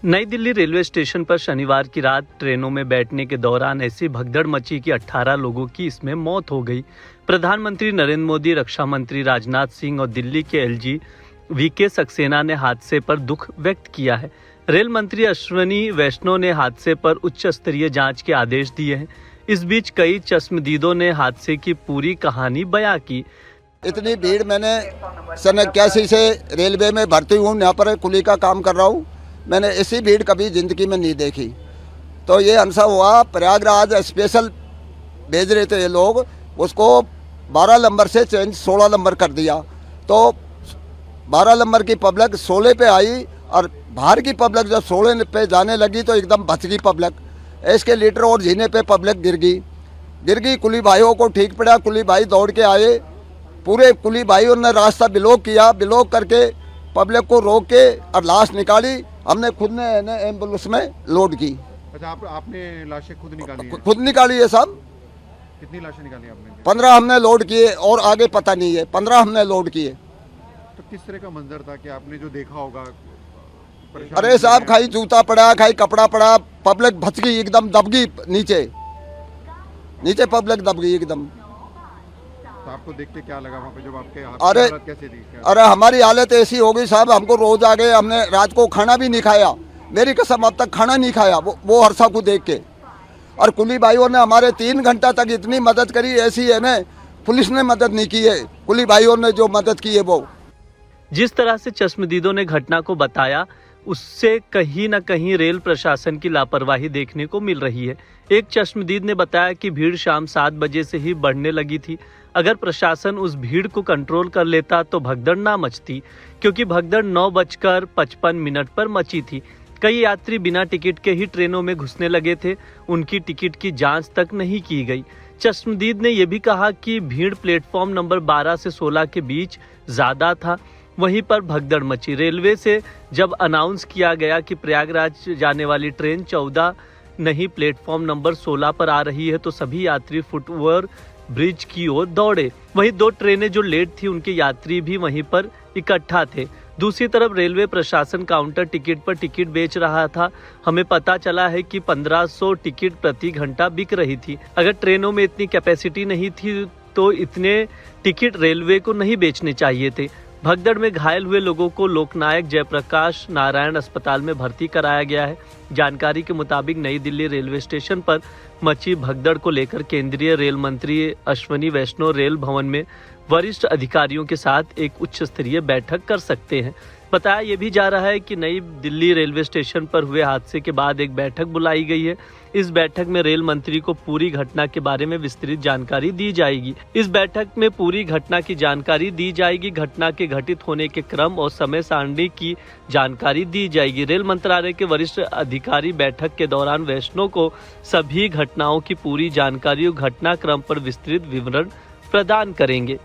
नई Delhi railway station पर शनिवार की रात ट्रेनों में बैठने के दौरान ऐसी भगदड़ मची कि 18 लोगों की इसमें मौत हो गई। प्रधानमंत्री नरेंद्र मोदी, रक्षा मंत्री राजनाथ सिंह और दिल्ली के एलजी वीके सक्सेना ने हादसे पर दुख व्यक्त किया है। रेल मंत्री अश्विनी वैष्णव ने हादसे पर उच्च स्तरीय जांच के आदेश दिए हैं। इस बीच कई चश्मदीदों ने हादसे की पूरी कहानी बयां की। इतनी भीड़ मैंने सन 81 से रेलवे में भर्ती हूँ, यहाँ पर कुली का काम कर रहा हूँ। मैंने ऐसी भीड़ कभी ज़िंदगी में नहीं देखी। तो ये अनसा हुआ, प्रयागराज स्पेशल भेज रहे थे ये लोग, उसको 12 नंबर से चेंज 16 नंबर कर दिया। तो 12 नंबर की पब्लिक 16 पे आई और बाहर की पब्लिक जब 16 पे जाने लगी तो एकदम बच गई पब्लिक। एस्केलेटर और जीने पे पब्लिक गिर गई। कुली भाइयों को ठीक पड़ा, कुली भाई दौड़ के आए। पूरे कुली भाइयों ने रास्ता ब्लॉक किया, ब्लॉक करके पब्लिक को रोक के और लाश निकाली। हमने खुद ने एम्बुलेंस में लोड की। अच्छा, आपने लाशें खुद निकाली हैं? खुद निकाली है सब। कितनी लाशें निकाली आपने? 15 हमने लोड किए और आगे पता नहीं है, 15 हमने लोड किए। तो किस तरह का मंजर था कि आपने जो देखा होगा? अरे साहब, खाई जूता पड़ा, खाई कपड़ा पड़ा, पब्लिक भच गई, एकदम दब गई नीचे पब्लिक दब गई एकदम। तो आपको देख के क्या लगा वहाँ पे जब आपके हालत कैसे थी? अरे हमारी हालत ऐसी हो गई साहब, हमको रोज आ गए, हमने रात को खाना भी नहीं खाया। मेरी कसम, अब तक खाना नहीं खाया वो हरसा को देख के। और कुली भाइयों ने हमारे 3 घंटा तक इतनी मदद करी, ऐसी है ना, पुलिस ने मदद नहीं की है। कुली भाइयों ने जो मदद की है वो। जिस तरह से चश्मदीदों ने घटना को बताया, उससे कहीं न कहीं रेल प्रशासन की लापरवाही देखने को मिल रही है। एक चश्मदीद ने बताया कि भीड़ शाम 7 बजे से ही बढ़ने लगी थी। अगर प्रशासन उस भीड़ को कंट्रोल कर लेता तो भगदड़ ना मचती, क्योंकि भगदड़ 9:55 पर मची थी। कई यात्री बिना टिकट के ही ट्रेनों में घुसने लगे थे, उनकी टिकट की जांच तक नहीं की गई। चश्मदीद ने यह भी कहा कि भीड़ प्लेटफॉर्म नंबर 12 से 16 के बीच ज्यादा था, वहीं पर भगदड़ मची। रेलवे से जब अनाउंस किया गया कि प्रयागराज जाने वाली ट्रेन 14 नहीं प्लेटफॉर्म नंबर 16 पर आ रही है, तो सभी यात्री फुटओवर ब्रिज की ओर दौड़े। वहीं 2 ट्रेनें जो लेट थी, उनके यात्री भी वहीं पर इकट्ठा थे। दूसरी तरफ रेलवे प्रशासन काउंटर टिकट पर टिकट बेच रहा था। हमें पता चला है कि 1500 टिकट प्रति घंटा बिक रही थी। अगर ट्रेनों में इतनी कैपेसिटी नहीं थी तो इतने टिकट रेलवे को नहीं बेचने चाहिए थे। भगदड़ में घायल हुए लोगों को लोकनायक जयप्रकाश नारायण अस्पताल में भर्ती कराया गया है। जानकारी के मुताबिक नई दिल्ली रेलवे स्टेशन पर मची भगदड़ को लेकर केंद्रीय रेल मंत्री अश्विनी वैष्णव रेल भवन में वरिष्ठ अधिकारियों के साथ एक उच्च स्तरीय बैठक कर सकते हैं। बताया यह भी जा रहा है कि नई दिल्ली रेलवे स्टेशन पर हुए हादसे के बाद एक बैठक बुलाई गई है। इस बैठक में रेल मंत्री को पूरी घटना के बारे में विस्तृत जानकारी दी जाएगी। इस बैठक में पूरी घटना की जानकारी दी जाएगी, घटना के घटित होने के क्रम और समय सारणी की जानकारी दी जाएगी। रेल मंत्रालय के वरिष्ठ अधिकारी बैठक के दौरान वैष्णव को सभी घटनाओं की पूरी जानकारी और घटनाक्रम पर विस्तृत विवरण प्रदान करेंगे।